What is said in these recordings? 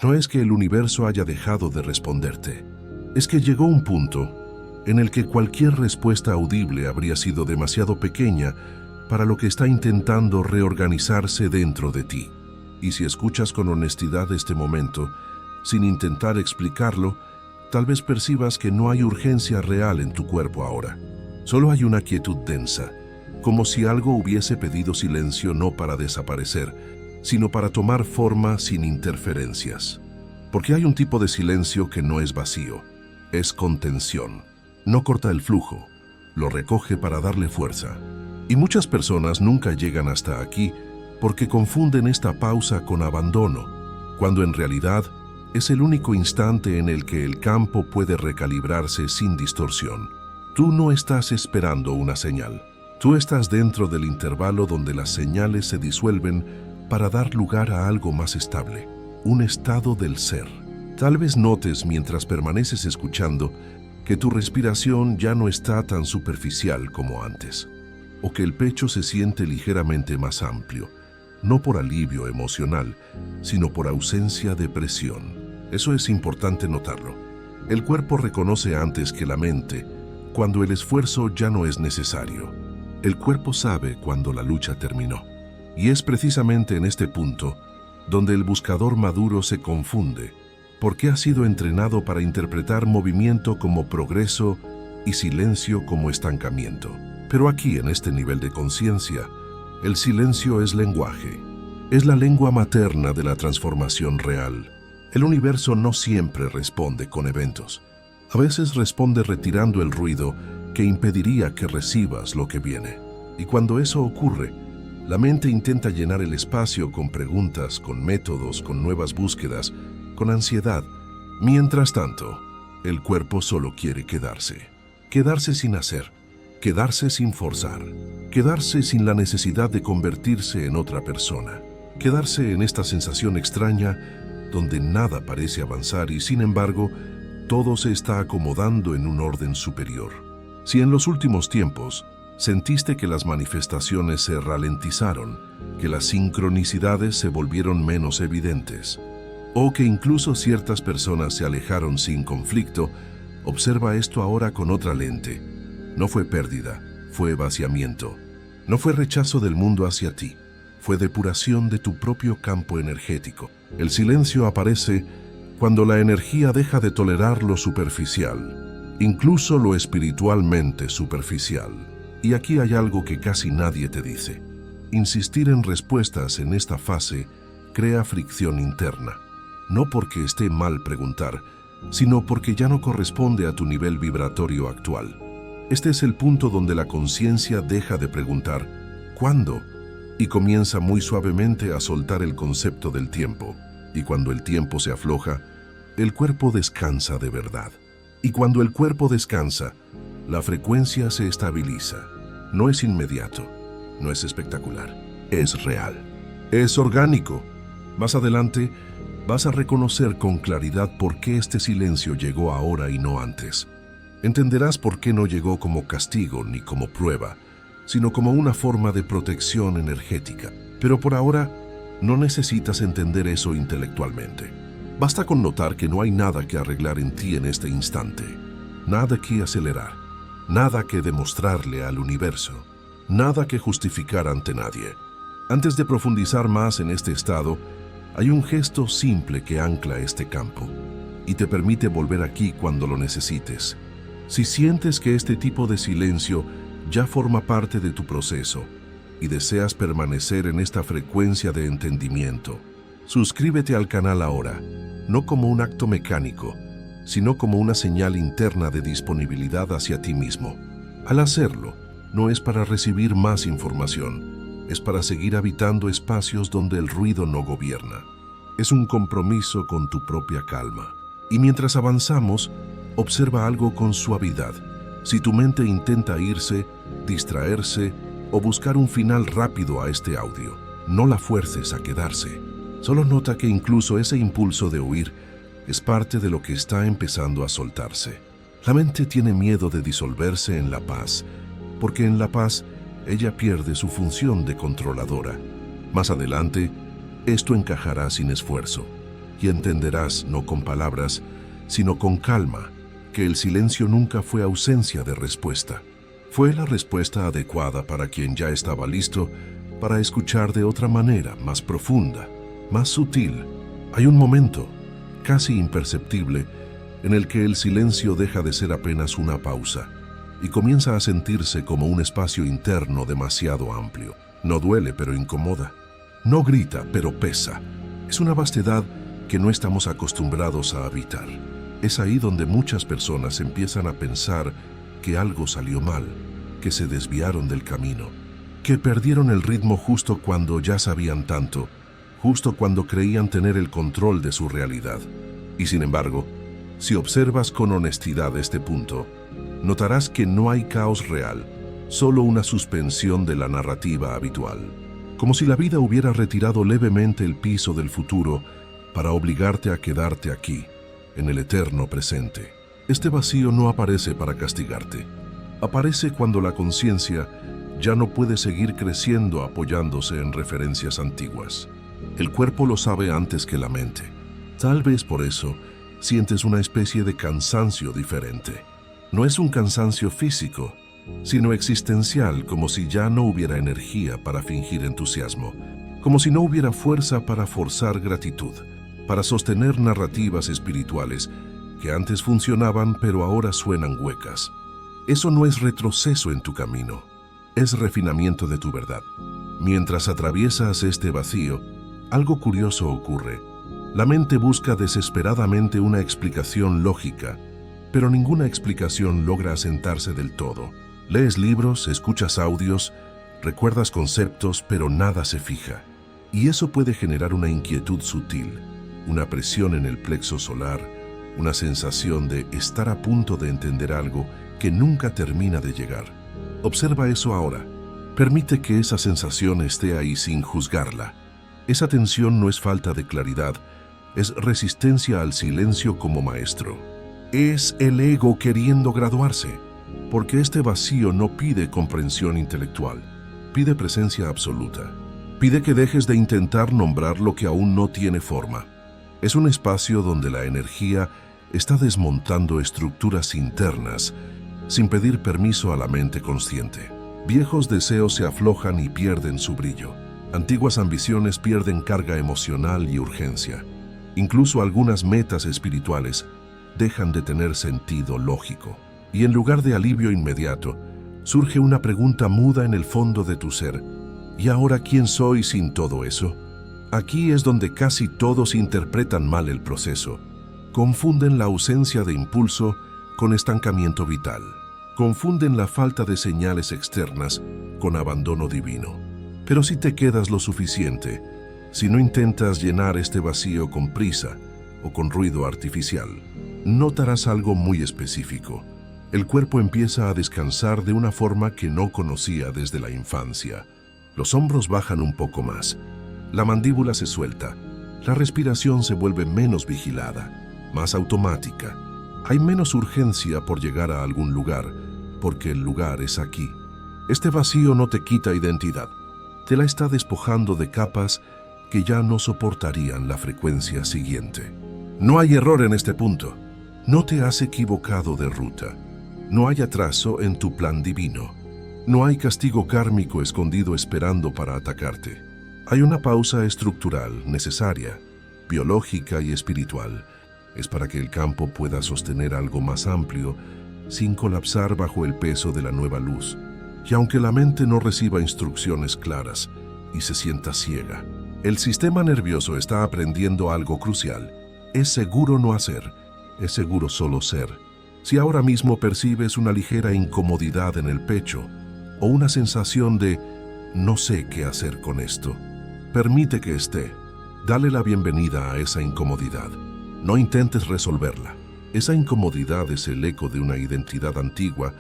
No es que el universo haya dejado de responderte. Es que llegó un punto en el que cualquier respuesta audible habría sido demasiado pequeña para lo que está intentando reorganizarse dentro de ti. Y si escuchas con honestidad este momento, sin intentar explicarlo, tal vez percibas que no hay urgencia real en tu cuerpo ahora. Solo hay una quietud densa, como si algo hubiese pedido silencio no para desaparecer, sino para tomar forma sin interferencias. Porque hay un tipo de silencio que no es vacío, es contención. No corta el flujo, lo recoge para darle fuerza. Y muchas personas nunca llegan hasta aquí porque confunden esta pausa con abandono, cuando en realidad es el único instante en el que el campo puede recalibrarse sin distorsión. Tú no estás esperando una señal. Tú estás dentro del intervalo donde las señales se disuelven para dar lugar a algo más estable, un estado del ser. Tal vez notes mientras permaneces escuchando que tu respiración ya no está tan superficial como antes, o que el pecho se siente ligeramente más amplio, no por alivio emocional, sino por ausencia de presión. Eso es importante notarlo. El cuerpo reconoce antes que la mente cuando el esfuerzo ya no es necesario. El cuerpo sabe cuando la lucha terminó. Y es precisamente en este punto donde el buscador maduro se confunde, porque ha sido entrenado para interpretar movimiento como progreso y silencio como estancamiento. Pero aquí, en este nivel de conciencia, el silencio es lenguaje. Es la lengua materna de la transformación real. El universo no siempre responde con eventos. A veces responde retirando el ruido que impediría que recibas lo que viene. Y cuando eso ocurre, la mente intenta llenar el espacio con preguntas, con métodos, con nuevas búsquedas, con ansiedad. Mientras tanto, el cuerpo solo quiere quedarse. Quedarse sin hacer, quedarse sin forzar, quedarse sin la necesidad de convertirse en otra persona, quedarse en esta sensación extraña donde nada parece avanzar y, sin embargo, todo se está acomodando en un orden superior. Si en los últimos tiempos sentiste que las manifestaciones se ralentizaron, que las sincronicidades se volvieron menos evidentes, o que incluso ciertas personas se alejaron sin conflicto, observa esto ahora con otra lente. No fue pérdida, fue vaciamiento. No fue rechazo del mundo hacia ti, fue depuración de tu propio campo energético. El silencio aparece cuando la energía deja de tolerar lo superficial, incluso lo espiritualmente superficial. Y aquí hay algo que casi nadie te dice. Insistir en respuestas en esta fase crea fricción interna. No porque esté mal preguntar, sino porque ya no corresponde a tu nivel vibratorio actual. Este es el punto donde la conciencia deja de preguntar ¿cuándo? Y comienza muy suavemente a soltar el concepto del tiempo. Y cuando el tiempo se afloja, el cuerpo descansa de verdad. Y cuando el cuerpo descansa, la frecuencia se estabiliza. No es inmediato, no es espectacular, es real, es orgánico. Más adelante, vas a reconocer con claridad por qué este silencio llegó ahora y no antes. Entenderás por qué no llegó como castigo ni como prueba, sino como una forma de protección energética. Pero por ahora, no necesitas entender eso intelectualmente. Basta con notar que no hay nada que arreglar en ti en este instante, nada que acelerar, nada que demostrarle al universo, nada que justificar ante nadie. Antes de profundizar más en este estado, hay un gesto simple que ancla este campo y te permite volver aquí cuando lo necesites. Si sientes que este tipo de silencio ya forma parte de tu proceso y deseas permanecer en esta frecuencia de entendimiento, suscríbete al canal ahora, no como un acto mecánico, sino como una señal interna de disponibilidad hacia ti mismo. Al hacerlo, no es para recibir más información, es para seguir habitando espacios donde el ruido no gobierna. Es un compromiso con tu propia calma. Y mientras avanzamos, observa algo con suavidad. Si tu mente intenta irse, distraerse o buscar un final rápido a este audio, no la fuerces a quedarse. Solo nota que incluso ese impulso de huir es parte de lo que está empezando a soltarse. La mente tiene miedo de disolverse en la paz, porque en la paz ella pierde su función de controladora. Más adelante, esto encajará sin esfuerzo. y entenderás, no con palabras, sino con calma, que el silencio nunca fue ausencia de respuesta. Fue la respuesta adecuada para quien ya estaba listo para escuchar de otra manera, más profunda, más sutil. Hay un momento, casi imperceptible, en el que el silencio deja de ser apenas una pausa y comienza a sentirse como un espacio interno demasiado amplio. No duele, pero incomoda. No grita, pero pesa. Es una vastedad que no estamos acostumbrados a habitar. Es ahí donde muchas personas empiezan a pensar que algo salió mal, que se desviaron del camino, que perdieron el ritmo justo cuando ya sabían tanto, justo cuando creían tener el control de su realidad. Y sin embargo, si observas con honestidad este punto, notarás que no hay caos real, solo una suspensión de la narrativa habitual. Como si la vida hubiera retirado levemente el piso del futuro para obligarte a quedarte aquí, en el eterno presente. Este vacío no aparece para castigarte. Aparece cuando la conciencia ya no puede seguir creciendo apoyándose en referencias antiguas. El cuerpo lo sabe antes que la mente. Tal vez por eso sientes una especie de cansancio diferente. No es un cansancio físico, sino existencial, como si ya no hubiera energía para fingir entusiasmo, como si no hubiera fuerza para forzar gratitud, para sostener narrativas espirituales que antes funcionaban pero ahora suenan huecas. Eso no es retroceso en tu camino, es refinamiento de tu verdad. Mientras atraviesas este vacío, algo curioso ocurre. La mente busca desesperadamente una explicación lógica, pero ninguna explicación logra asentarse del todo. Lees libros, escuchas audios, recuerdas conceptos, pero nada se fija. Y eso puede generar una inquietud sutil, una presión en el plexo solar, una sensación de estar a punto de entender algo que nunca termina de llegar. Observa eso ahora. Permite que esa sensación esté ahí sin juzgarla. Esa tensión no es falta de claridad, es resistencia al silencio como maestro. Es el ego queriendo graduarse, porque este vacío no pide comprensión intelectual, pide presencia absoluta. Pide que dejes de intentar nombrar lo que aún no tiene forma. Es un espacio donde la energía está desmontando estructuras internas sin pedir permiso a la mente consciente. Viejos deseos se aflojan y pierden su brillo. Antiguas ambiciones pierden carga emocional y urgencia. Incluso algunas metas espirituales dejan de tener sentido lógico. Y en lugar de alivio inmediato, surge una pregunta muda en el fondo de tu ser. ¿Y ahora quién soy sin todo eso? Aquí es donde casi todos interpretan mal el proceso. Confunden la ausencia de impulso con estancamiento vital. Confunden la falta de señales externas con abandono divino. Pero si te quedas lo suficiente, si no intentas llenar este vacío con prisa o con ruido artificial, notarás algo muy específico. El cuerpo empieza a descansar de una forma que no conocía desde la infancia. Los hombros bajan un poco más. La mandíbula se suelta. La respiración se vuelve menos vigilada, más automática. Hay menos urgencia por llegar a algún lugar, porque el lugar es aquí. Este vacío no te quita identidad. Te la está despojando de capas que ya no soportarían la frecuencia siguiente. No hay error en este punto. No te has equivocado de ruta. No hay atraso en tu plan divino. No hay castigo kármico escondido esperando para atacarte. Hay una pausa estructural necesaria, biológica y espiritual. Es para que el campo pueda sostener algo más amplio sin colapsar bajo el peso de la nueva luz. Y aunque la mente no reciba instrucciones claras y se sienta ciega, el sistema nervioso está aprendiendo algo crucial. Es seguro no hacer, es seguro solo ser. Si ahora mismo percibes una ligera incomodidad en el pecho o una sensación de no sé qué hacer con esto, permite que esté. Dale la bienvenida a esa incomodidad. No intentes resolverla. Esa incomodidad es el eco de una identidad antigua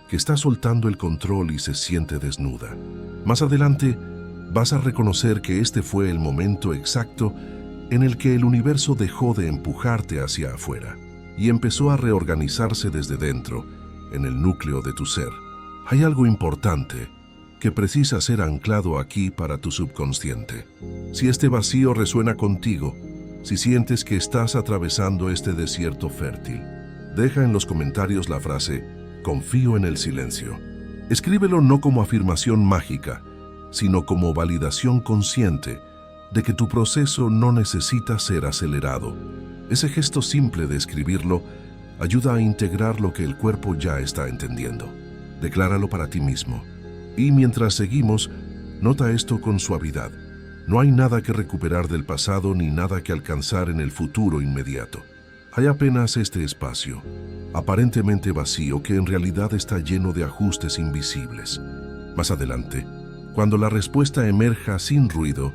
que está soltando el control y se siente desnuda. Más adelante, vas a reconocer que este fue el momento exacto en el que el universo dejó de empujarte hacia afuera y empezó a reorganizarse desde dentro, en el núcleo de tu ser. Hay algo importante que precisa ser anclado aquí para tu subconsciente. Si este vacío resuena contigo, Si sientes que estás atravesando este desierto fértil, deja en los comentarios la frase "confío en el silencio". Escríbelo no como afirmación mágica, sino como validación consciente de que tu proceso no necesita ser acelerado. Ese gesto simple de escribirlo ayuda a integrar lo que el cuerpo ya está entendiendo. Decláralo para ti mismo. Y mientras seguimos, nota esto con suavidad. No hay nada que recuperar del pasado ni nada que alcanzar en el futuro inmediato. Hay apenas este espacio, aparentemente vacío, que en realidad está lleno de ajustes invisibles. Más adelante, cuando la respuesta emerja sin ruido,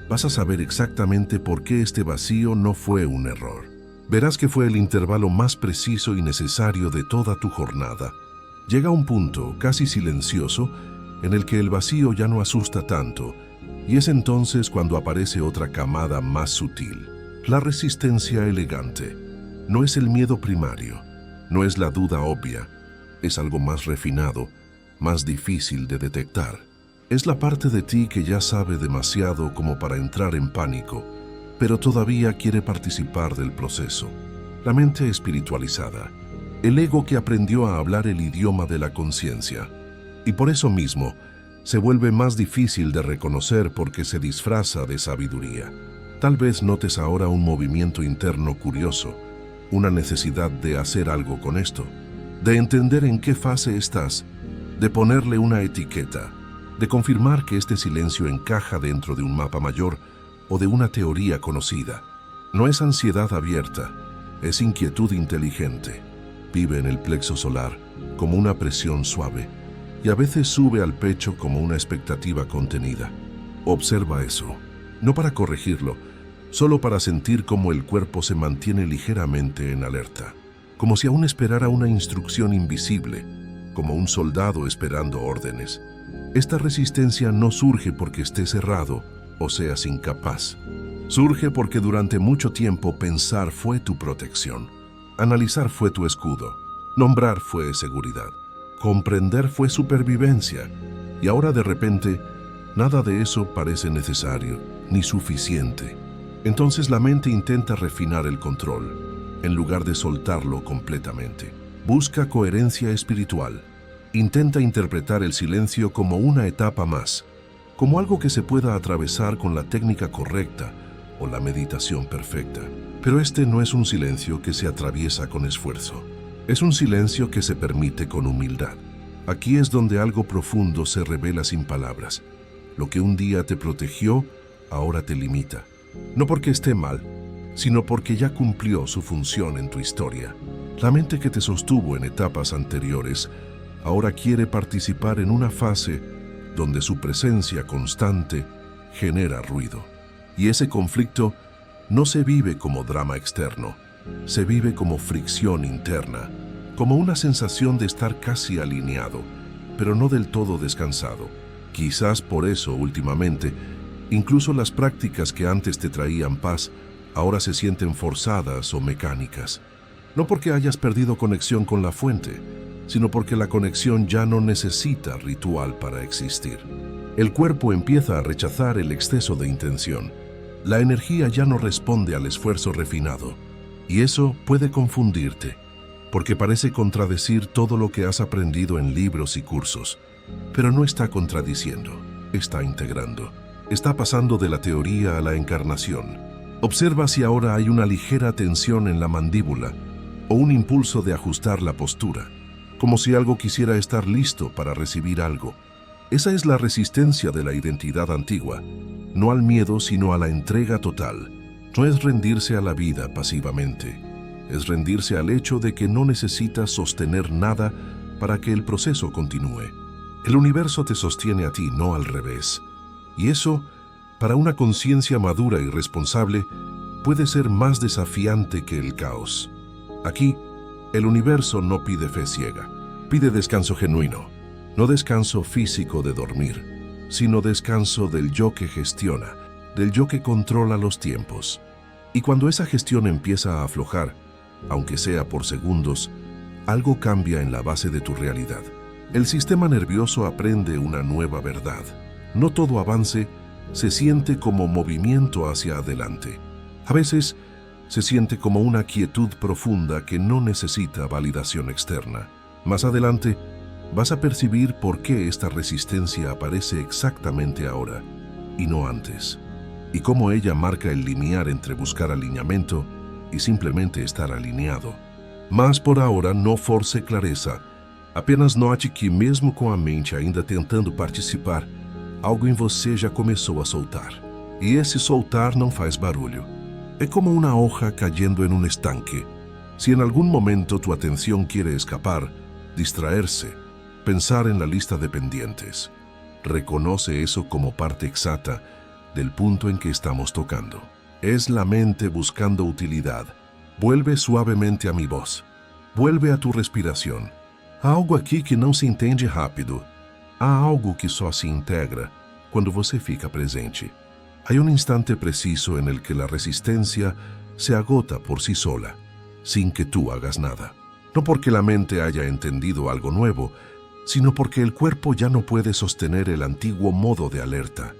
vas a saber exactamente por qué este vacío no fue un error. Verás que fue el intervalo más preciso y necesario de toda tu jornada. Llega un punto, casi silencioso, en el que el vacío ya no asusta tanto, y es entonces cuando aparece otra camada más sutil, la resistencia elegante. No es el miedo primario, no es la duda obvia, es algo más refinado, más difícil de detectar. Es la parte de ti que ya sabe demasiado como para entrar en pánico, pero todavía quiere participar del proceso. La mente espiritualizada, el ego que aprendió a hablar el idioma de la conciencia, y por eso mismo se vuelve más difícil de reconocer porque se disfraza de sabiduría. Tal vez notes ahora un movimiento interno curioso, una necesidad de hacer algo con esto, de entender en qué fase estás, de ponerle una etiqueta, de confirmar que este silencio encaja dentro de un mapa mayor o de una teoría conocida. No es ansiedad abierta, es inquietud inteligente. Vive en el plexo solar como una presión suave y a veces sube al pecho como una expectativa contenida. Observa eso, no para corregirlo, solo para sentir cómo el cuerpo se mantiene ligeramente en alerta, como si aún esperara una instrucción invisible, como un soldado esperando órdenes. Esta resistencia no surge porque estés cerrado o seas incapaz. Surge porque durante mucho tiempo pensar fue tu protección, analizar fue tu escudo, nombrar fue seguridad, comprender fue supervivencia, y ahora de repente nada de eso parece necesario ni suficiente. Entonces la mente intenta refinar el control, en lugar de soltarlo completamente. Busca coherencia espiritual. Intenta interpretar el silencio como una etapa más, como algo que se pueda atravesar con la técnica correcta o la meditación perfecta. Pero este no es un silencio que se atraviesa con esfuerzo. Es un silencio que se permite con humildad. Aquí es donde algo profundo se revela sin palabras. Lo que un día te protegió, ahora te limita. No porque esté mal, sino porque ya cumplió su función en tu historia. La mente que te sostuvo en etapas anteriores ahora quiere participar en una fase donde su presencia constante genera ruido. Y ese conflicto no se vive como drama externo, se vive como fricción interna, como una sensación de estar casi alineado, pero no del todo descansado. Quizás por eso, últimamente, incluso las prácticas que antes te traían paz, ahora se sienten forzadas o mecánicas. No porque hayas perdido conexión con la fuente, sino porque la conexión ya no necesita ritual para existir. El cuerpo empieza a rechazar el exceso de intención. La energía ya no responde al esfuerzo refinado. Y eso puede confundirte, porque parece contradecir todo lo que has aprendido en libros y cursos. Pero no está contradiciendo, está integrando. Está pasando de la teoría a la encarnación. Observa si ahora hay una ligera tensión en la mandíbula o un impulso de ajustar la postura, como si algo quisiera estar listo para recibir algo. Esa es la resistencia de la identidad antigua, no al miedo sino a la entrega total. No es rendirse a la vida pasivamente, es rendirse al hecho de que no necesitas sostener nada para que el proceso continúe. El universo te sostiene a ti, no al revés. Y eso, para una conciencia madura y responsable, puede ser más desafiante que el caos. Aquí, el universo no pide fe ciega, pide descanso genuino. No descanso físico de dormir, sino descanso del yo que gestiona, del yo que controla los tiempos. Y cuando esa gestión empieza a aflojar, aunque sea por segundos, algo cambia en la base de tu realidad. El sistema nervioso aprende una nueva verdad. No todo avance se siente como movimiento hacia adelante. A veces se siente como una quietud profunda que no necesita validación externa. Más adelante, vas a percibir por qué esta resistencia aparece exactamente ahora y no antes, y cómo ella marca el limiar entre buscar alineamiento e simplesmente estar alineado. Mas por ahora não force clareza. Apenas note que mesmo com a mente ainda tentando participar, algo em você já começou a soltar. E esse soltar não faz barulho. É como uma hoja cayendo em um estanque. Se em algum momento tu atenção quiere escapar, distraerse, pensar en la lista de pendientes, reconoce eso como parte exacta del punto en que estamos tocando. Es la mente buscando utilidad. Vuelve suavemente a mi voz. Vuelve a tu respiración. Há algo aqui que não se entende rápido. Há algo que só se integra quando você fica presente. Hay un instante preciso en el que la resistencia se agota por sí sola, sin que tú hagas nada. No porque la mente haya entendido algo nuevo, sino porque el cuerpo ya no puede sostener el antiguo modo de alerta.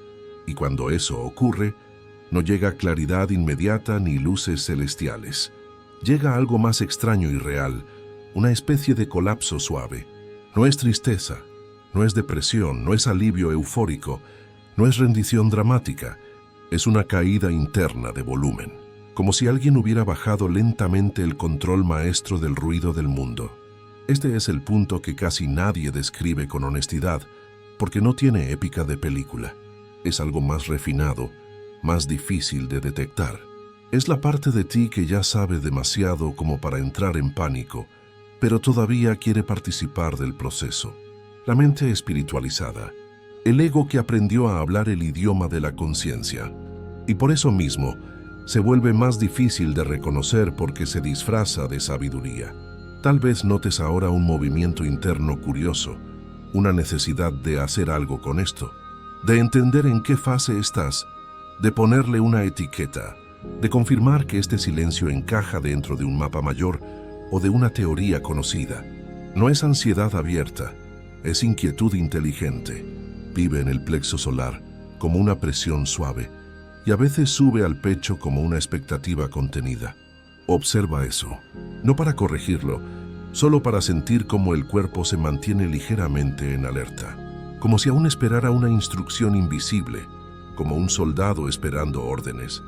Y cuando eso ocurre, no llega claridad inmediata ni luces celestiales. Llega algo más extraño y real, una especie de colapso suave. No es tristeza, no es depresión, no es alivio eufórico, no es rendición dramática. Es una caída interna de volumen, como si alguien hubiera bajado lentamente el control maestro del ruido del mundo. Este es el punto que casi nadie describe con honestidad, porque no tiene épica de película. Es algo más refinado, más difícil de detectar. Es la parte de ti que ya sabe demasiado como para entrar en pánico, pero todavía quiere participar del proceso. La mente espiritualizada, el ego que aprendió a hablar el idioma de la conciencia, y por eso mismo se vuelve más difícil de reconocer porque se disfraza de sabiduría. Tal vez notes ahora un movimiento interno curioso, una necesidad de hacer algo con esto, de entender en qué fase estás, de ponerle una etiqueta, de confirmar que este silencio encaja dentro de un mapa mayor o de una teoría conocida. No es ansiedad abierta, es inquietud inteligente. Vive en el plexo solar como una presión suave y a veces sube al pecho como una expectativa contenida. Observa eso, no para corregirlo, solo para sentir cómo el cuerpo se mantiene ligeramente en alerta, como si aún esperara una instrucción invisible, como un soldado esperando órdenes.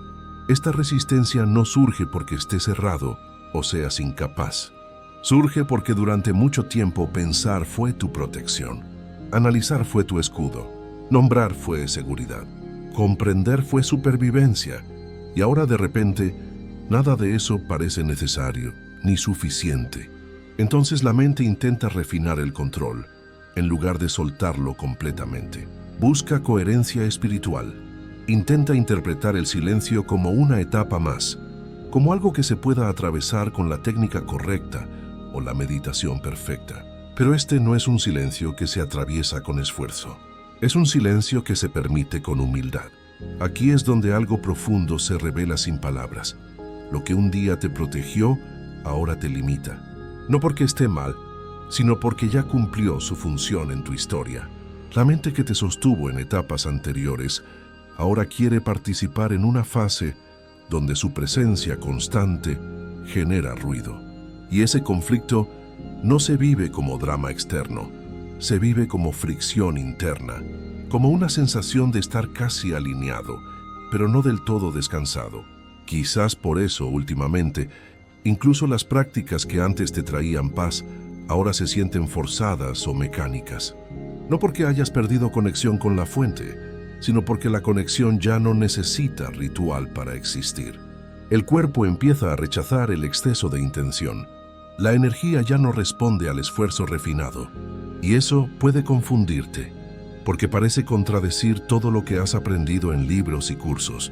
Esta resistencia no surge porque esté cerrado o seas incapaz. Surge porque durante mucho tiempo pensar fue tu protección, analizar fue tu escudo, nombrar fue seguridad, comprender fue supervivencia, y ahora de repente nada de eso parece necesario ni suficiente. Entonces la mente intenta refinar el control, en lugar de soltarlo completamente. Busca coherencia espiritual. Intenta interpretar el silencio como una etapa más, como algo que se pueda atravesar con la técnica correcta o la meditación perfecta. Pero este no es un silencio que se atraviesa con esfuerzo. Es un silencio que se permite con humildad. Aquí es donde algo profundo se revela sin palabras. Lo que un día te protegió, ahora te limita. No porque esté mal, sino porque ya cumplió su función en tu historia. La mente que te sostuvo en etapas anteriores ahora quiere participar en una fase donde su presencia constante genera ruido. Y ese conflicto no se vive como drama externo, se vive como fricción interna, como una sensación de estar casi alineado, pero no del todo descansado. Quizás por eso, últimamente, incluso las prácticas que antes te traían paz, ahora se sienten forzadas o mecánicas. No porque hayas perdido conexión con la fuente, sino porque la conexión ya no necesita ritual para existir. El cuerpo empieza a rechazar el exceso de intención. La energía ya no responde al esfuerzo refinado. Y eso puede confundirte, porque parece contradecir todo lo que has aprendido en libros y cursos.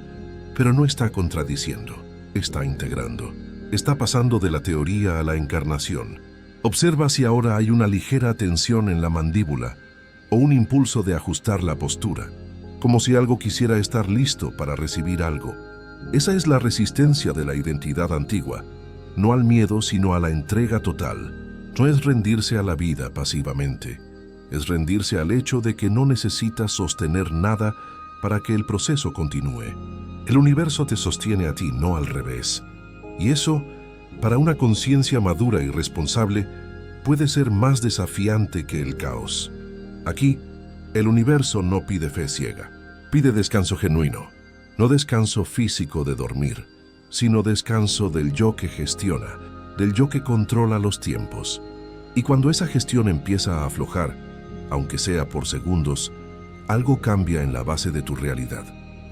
Pero no está contradiciendo, está integrando. Está pasando de la teoría a la encarnación. Observa si ahora hay una ligera tensión en la mandíbula o un impulso de ajustar la postura, como si algo quisiera estar listo para recibir algo. Esa es la resistencia de la identidad antigua, no al miedo sino a la entrega total. No es rendirse a la vida pasivamente, es rendirse al hecho de que no necesitas sostener nada para que el proceso continúe. El universo te sostiene a ti, no al revés. Y eso, para una conciencia madura y responsable, puede ser más desafiante que el caos. Aquí, el universo no pide fe ciega, pide descanso genuino, no descanso físico de dormir, sino descanso del yo que gestiona, del yo que controla los tiempos. Y cuando esa gestión empieza a aflojar, aunque sea por segundos, algo cambia en la base de tu realidad.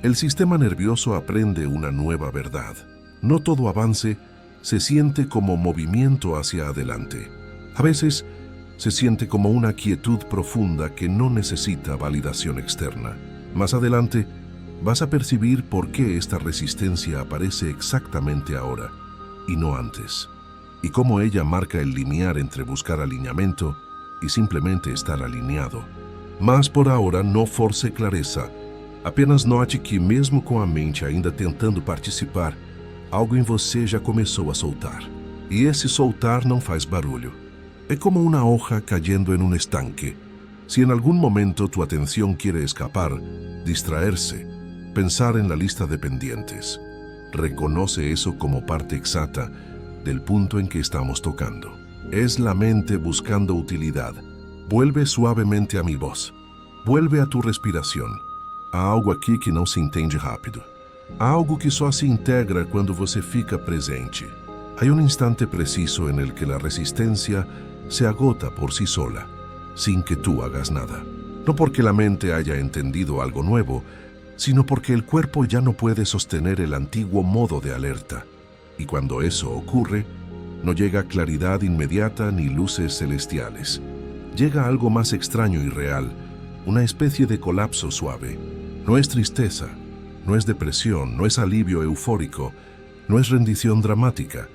El sistema nervioso aprende una nueva verdad. No todo avance se siente como movimiento hacia adelante. A veces se siente como una quietud profunda que no necesita validación externa. Más adelante vas a percibir por qué esta resistencia aparece exactamente ahora y no antes, y cómo ella marca el limiar entre buscar alineamiento y simplemente estar alineado. Mas por ahora não force clareza. Apenas note que mesmo com a mente ainda tentando participar, algo em você já começou a soltar. E esse soltar não faz barulho. É como uma hoja cayendo en un estanque. Si en algún momento tu atención quiere escapar, distraerse, pensar en la lista de pendientes, reconoce eso como parte exacta del punto en que estamos tocando. Es la mente buscando utilidad. Vuelve suavemente a mi voz. Vuelve a tu respiración. Há algo aqui que não se entende rápido. Há algo que só se integra quando você fica presente. Hay un instante preciso en el que la resistencia se agota por sí sola, sin que tú hagas nada. No porque la mente haya entendido algo nuevo, sino porque el cuerpo ya no puede sostener el antiguo modo de alerta. Y cuando eso ocurre, no llega claridad inmediata ni luces celestiales. Llega algo más extraño y real, una especie de colapso suave. No es tristeza, no es depresión, no es alivio eufórico, no es rendición dramática,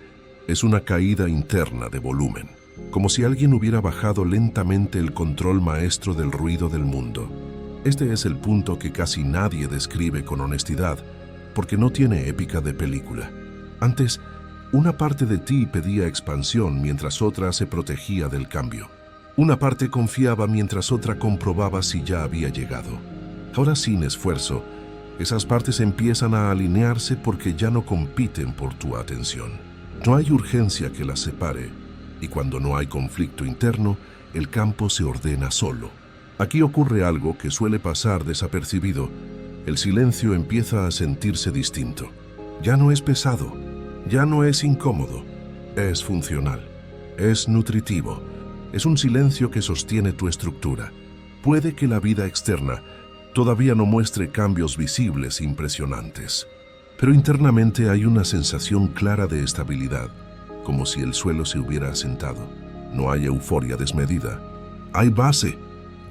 es una caída interna de volumen, como si alguien hubiera bajado lentamente el control maestro del ruido del mundo. Este es el punto que casi nadie describe con honestidad, porque no tiene épica de película. Antes, una parte de ti pedía expansión mientras otra se protegía del cambio. Una parte confiaba mientras otra comprobaba si ya había llegado. Ahora, sin esfuerzo, esas partes empiezan a alinearse porque ya no compiten por tu atención. No hay urgencia que las separe, y cuando no hay conflicto interno, el campo se ordena solo. Aquí ocurre algo que suele pasar desapercibido. El silencio empieza a sentirse distinto. Ya no es pesado, ya no es incómodo, es funcional, es nutritivo. Es un silencio que sostiene tu estructura. Puede que la vida externa todavía no muestre cambios visibles impresionantes, pero internamente hay una sensación clara de estabilidad, como si el suelo se hubiera asentado. No hay euforia desmedida. Hay base,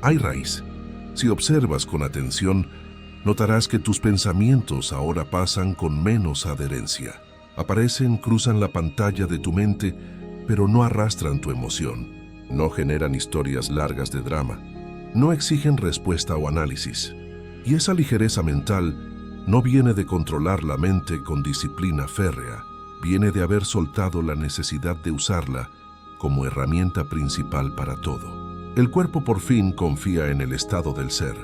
hay raíz. Si observas con atención, notarás que tus pensamientos ahora pasan con menos adherencia. Aparecen, cruzan la pantalla de tu mente, pero no arrastran tu emoción. No generan historias largas de drama. No exigen respuesta o análisis. Y esa ligereza mental no viene de controlar la mente con disciplina férrea, viene de haber soltado la necesidad de usarla como herramienta principal para todo. El cuerpo por fin confía en el estado del ser.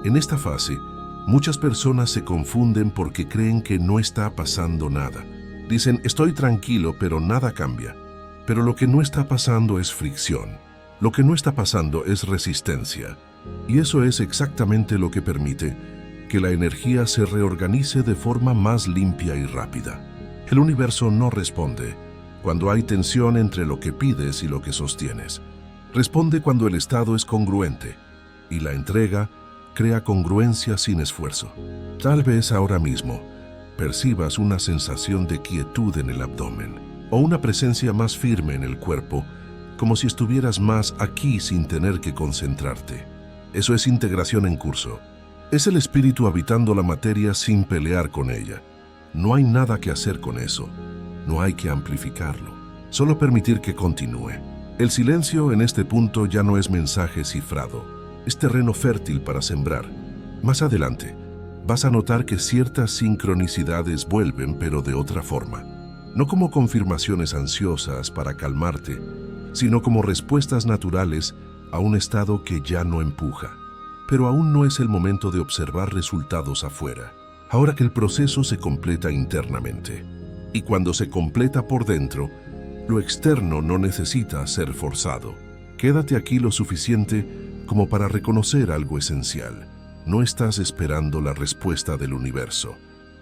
En esta fase, muchas personas se confunden porque creen que no está pasando nada. Dicen, estoy tranquilo, pero nada cambia. Pero lo que no está pasando es fricción. Lo que no está pasando es resistencia. Y eso es exactamente lo que permite que la energía se reorganice de forma más limpia y rápida. El universo no responde cuando hay tensión entre lo que pides y lo que sostienes. Responde cuando el estado es congruente, y la entrega crea congruencia sin esfuerzo. Tal vez ahora mismo percibas una sensación de quietud en el abdomen, o una presencia más firme en el cuerpo, como si estuvieras más aquí sin tener que concentrarte. Eso es integración en curso. Es el espíritu habitando la materia sin pelear con ella. No hay nada que hacer con eso. No hay que amplificarlo. Solo permitir que continúe. El silencio en este punto ya no es mensaje cifrado. Es terreno fértil para sembrar. Más adelante, vas a notar que ciertas sincronicidades vuelven, pero de otra forma. No como confirmaciones ansiosas para calmarte, sino como respuestas naturales a un estado que ya no empuja. Pero aún no es el momento de observar resultados afuera. ahora que el proceso se completa internamente. Y cuando se completa por dentro, lo externo no necesita ser forzado. Quédate aquí lo suficiente como para reconocer algo esencial. No estás esperando la respuesta del universo.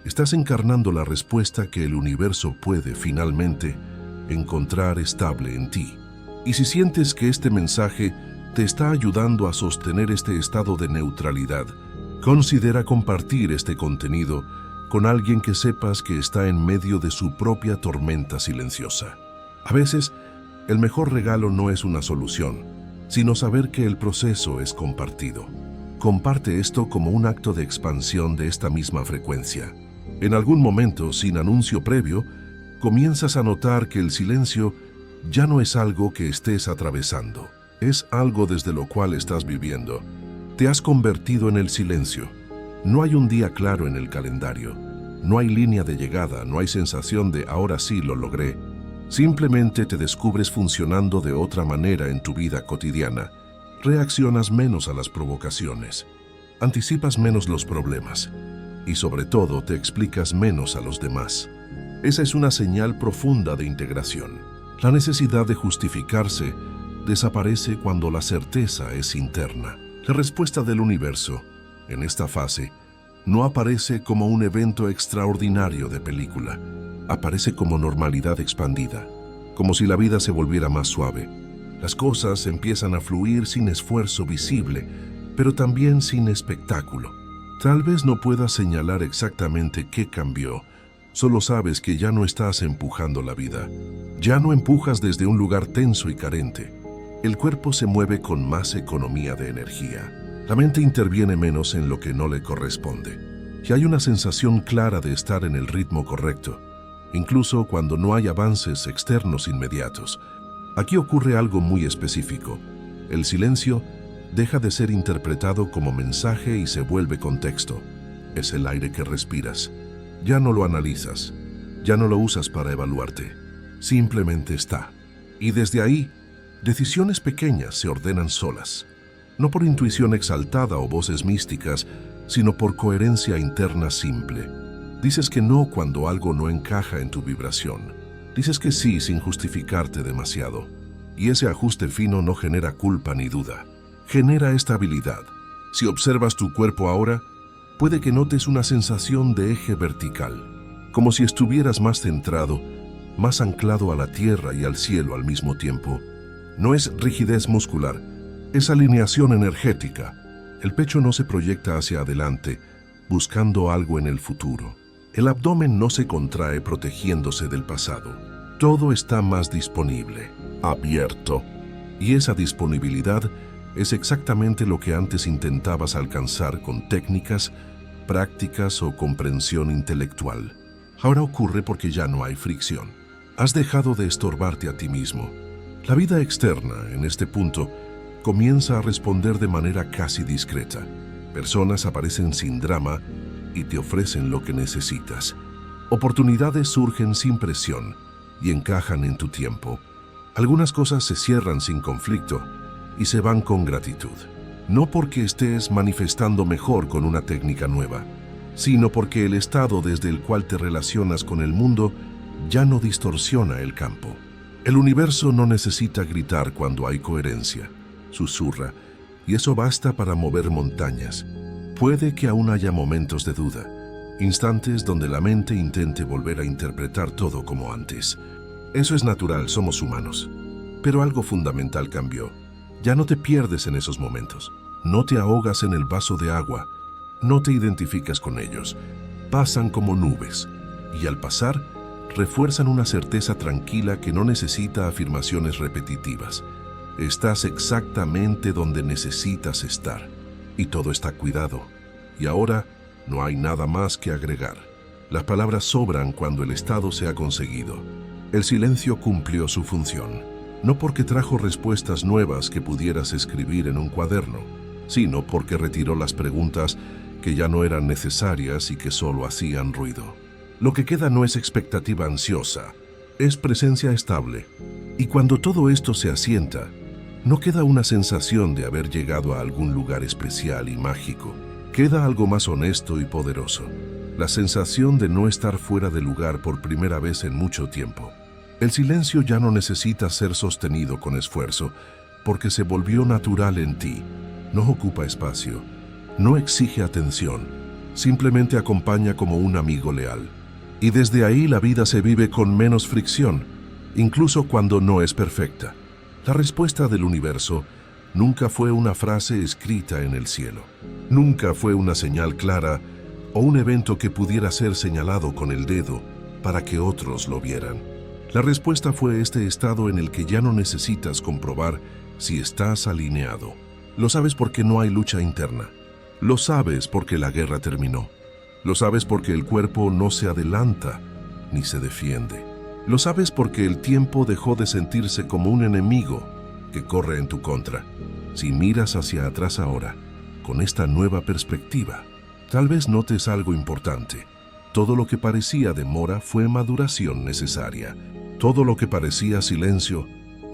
Estás encarnando la respuesta que el universo puede finalmente encontrar estable en ti. Y si sientes que este mensaje te está ayudando a sostener este estado de neutralidad, considera compartir este contenido con alguien que sepas que está en medio de su propia tormenta silenciosa. A veces, el mejor regalo no es una solución, sino saber que el proceso es compartido. Comparte esto como un acto de expansión de esta misma frecuencia. En algún momento, sin anuncio previo, comienzas a notar que el silencio ya no es algo que estés atravesando, es algo desde lo cual estás viviendo. Te has convertido en el silencio. No hay un día claro en el calendario, no hay línea de llegada, no hay sensación de ahora sí lo logré. Simplemente te descubres funcionando de otra manera en tu vida cotidiana. Reaccionas menos a las provocaciones, anticipas menos los problemas y sobre todo te explicas menos a los demás. Esa es una señal profunda de integración. La necesidad de justificarse desaparece cuando la certeza es interna. La respuesta del universo, en esta fase, no aparece como un evento extraordinario de película. Aparece como normalidad expandida, como si la vida se volviera más suave. Las cosas empiezan a fluir sin esfuerzo visible, pero también sin espectáculo. Tal vez no puedas señalar exactamente qué cambió, solo sabes que ya no estás empujando la vida. Ya no empujas desde un lugar tenso y carente. El cuerpo se mueve con más economía de energía. La mente interviene menos en lo que no le corresponde. Y hay una sensación clara de estar en el ritmo correcto, incluso cuando no hay avances externos inmediatos. Aquí ocurre algo muy específico. El silencio deja de ser interpretado como mensaje y se vuelve contexto. Es el aire que respiras. Ya no lo analizas, ya no lo usas para evaluarte. Simplemente está. Y desde ahí, decisiones pequeñas se ordenan solas. No por intuición exaltada o voces místicas, sino por coherencia interna simple. Dices que no cuando algo no encaja en tu vibración. Dices que sí sin justificarte demasiado. Y ese ajuste fino no genera culpa ni duda. Genera estabilidad. Si observas tu cuerpo ahora, puede que notes una sensación de eje vertical, como si estuvieras más centrado, más anclado a la tierra y al cielo al mismo tiempo. No es rigidez muscular, es alineación energética. El pecho no se proyecta hacia adelante, buscando algo en el futuro. El abdomen no se contrae protegiéndose del pasado. Todo está más disponible, abierto. Y esa disponibilidad es exactamente lo que antes intentabas alcanzar con técnicas, prácticas o comprensión intelectual. Ahora ocurre porque ya no hay fricción. Has dejado de estorbarte a ti mismo. La vida externa, en este punto, comienza a responder de manera casi discreta. Personas aparecen sin drama y te ofrecen lo que necesitas. Oportunidades surgen sin presión y encajan en tu tiempo. Algunas cosas se cierran sin conflicto y se van con gratitud. No porque estés manifestando mejor con una técnica nueva, sino porque el estado desde el cual te relacionas con el mundo ya no distorsiona el campo. El universo no necesita gritar cuando hay coherencia, susurra, y eso basta para mover montañas. Puede que aún haya momentos de duda, instantes donde la mente intente volver a interpretar todo como antes. Eso es natural, somos humanos. Pero algo fundamental cambió. Ya no te pierdes en esos momentos. No te ahogas en el vaso de agua. No te identificas con ellos. Pasan como nubes. Y al pasar, refuerzan una certeza tranquila que no necesita afirmaciones repetitivas. Estás exactamente donde necesitas estar. Y todo está cuidado. Y ahora no hay nada más que agregar. Las palabras sobran cuando el estado se ha conseguido. El silencio cumplió su función. No porque trajo respuestas nuevas que pudieras escribir en un cuaderno, sino porque retiró las preguntas que ya no eran necesarias y que solo hacían ruido. Lo que queda no es expectativa ansiosa, es presencia estable. Y cuando todo esto se asienta, no queda una sensación de haber llegado a algún lugar especial y mágico. Queda algo más honesto y poderoso. la sensación de no estar fuera de lugar por primera vez en mucho tiempo. El silencio ya no necesita ser sostenido con esfuerzo, porque se volvió natural en ti. No ocupa espacio, no exige atención, simplemente acompaña como un amigo leal. Y desde ahí la vida se vive con menos fricción, incluso cuando no es perfecta. La respuesta del universo nunca fue una frase escrita en el cielo. Nunca fue una señal clara o un evento que pudiera ser señalado con el dedo para que otros lo vieran. La respuesta fue este estado en el que ya no necesitas comprobar si estás alineado. Lo sabes porque no hay lucha interna. Lo sabes porque la guerra terminó. Lo sabes porque el cuerpo no se adelanta ni se defiende. Lo sabes porque el tiempo dejó de sentirse como un enemigo que corre en tu contra. Si miras hacia atrás ahora, con esta nueva perspectiva, tal vez notes algo importante. Todo lo que parecía demora fue maduración necesaria. Todo lo que parecía silencio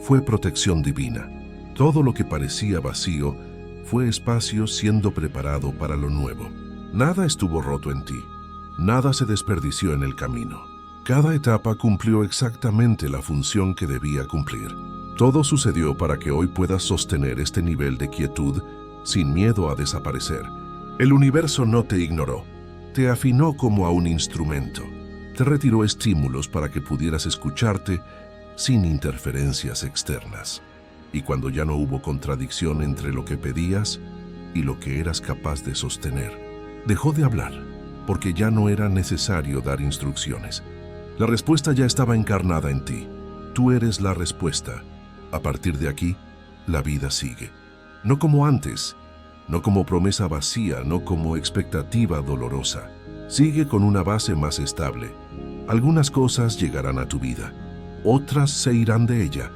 fue protección divina. Todo lo que parecía vacío fue espacio siendo preparado para lo nuevo. Nada estuvo roto en ti. Nada se desperdició en el camino. Cada etapa cumplió exactamente la función que debía cumplir. Todo sucedió para que hoy puedas sostener este nivel de quietud sin miedo a desaparecer. El universo no te ignoró. Te afinó como a un instrumento. Te retiró estímulos para que pudieras escucharte sin interferencias externas. Y cuando ya no hubo contradicción entre lo que pedías y lo que eras capaz de sostener, dejó de hablar, porque ya no era necesario dar instrucciones. La respuesta ya estaba encarnada en ti. Tú eres la respuesta. A partir de aquí, la vida sigue. No como antes, no como promesa vacía, no como expectativa dolorosa. Sigue con una base más estable. Algunas cosas llegarán a tu vida, otras se irán de ella,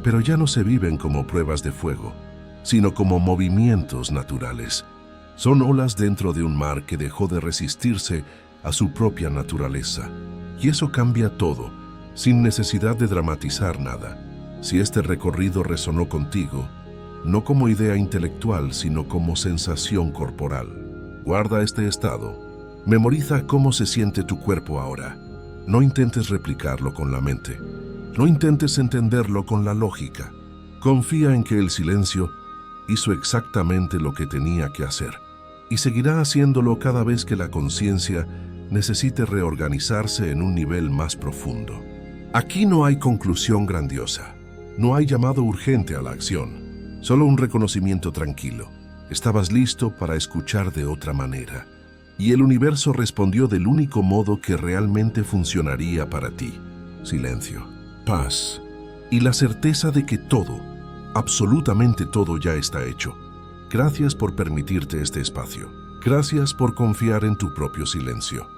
pero ya no se viven como pruebas de fuego, sino como movimientos naturales. Son olas dentro de un mar que dejó de resistirse a su propia naturaleza. Y eso cambia todo, sin necesidad de dramatizar nada. Si este recorrido resonó contigo, no como idea intelectual, sino como sensación corporal, guarda este estado. Memoriza cómo se siente tu cuerpo ahora. No intentes replicarlo con la mente. No intentes entenderlo con la lógica. Confía en que el silencio hizo exactamente lo que tenía que hacer y seguirá haciéndolo cada vez que la conciencia necesite reorganizarse en un nivel más profundo. Aquí no hay conclusión grandiosa. No hay llamado urgente a la acción. Solo un reconocimiento tranquilo. Estabas listo para escuchar de otra manera. Y el universo respondió del único modo que realmente funcionaría para ti. Silencio, paz y la certeza de que todo, absolutamente todo ya está hecho. Gracias por permitirte este espacio. Gracias por confiar en tu propio silencio.